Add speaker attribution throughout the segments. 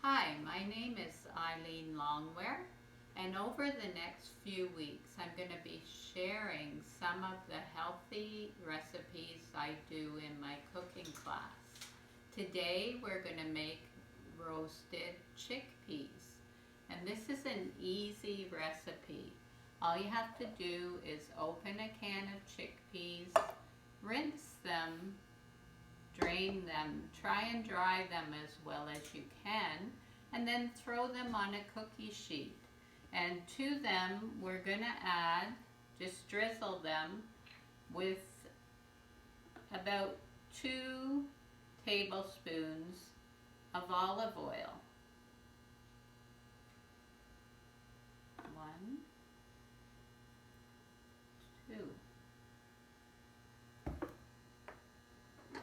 Speaker 1: Hi, my name is Eileen Longwear, and over the next few weeks I'm going to be sharing some of the healthy recipes I do in my cooking class. Today we're going to make roasted chickpeas, and this is an easy recipe. All you have to do is open a can of chickpeas, rinse them, drain them, try and dry them as well as you can, and then throw them on a cookie sheet. And to them we're going to add, just drizzle them with about 2 tablespoons of olive oil. 1, 2.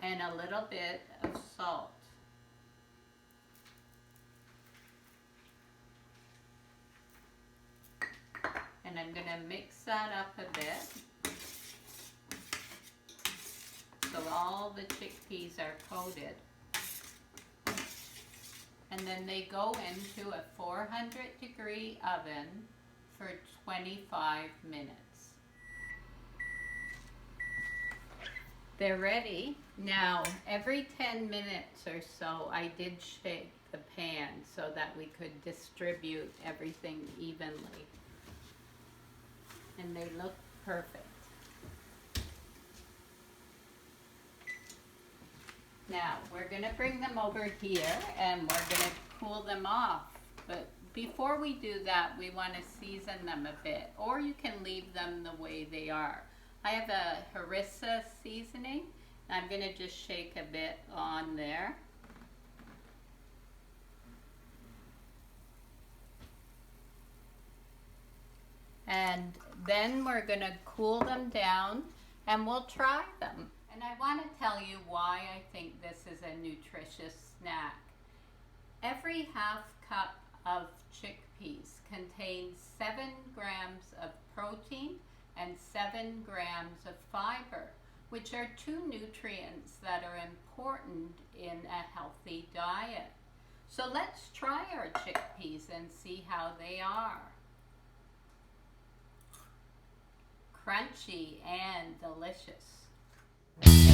Speaker 1: And a little bit of salt. And I'm going to mix that up a bit so all the chickpeas are coated. And then they go into a 400-degree oven for 25 minutes. They're ready. Now, every 10 minutes or so, I did shake the pan so that we could distribute everything evenly. And they look perfect. Now, we're going to bring them over here and we're going to cool them off. But before we do that, we want to season them a bit, or you can leave them the way they are. I have a harissa seasoning. I'm going to just shake a bit on there. And then we're going to cool them down and we'll try them. And I want to tell you why I think this is a nutritious snack. Every half cup of chickpeas contains 7 grams of protein and 7 grams of fiber, which are 2 nutrients that are important in a healthy diet. So let's try our chickpeas and see how they are. Crunchy and delicious.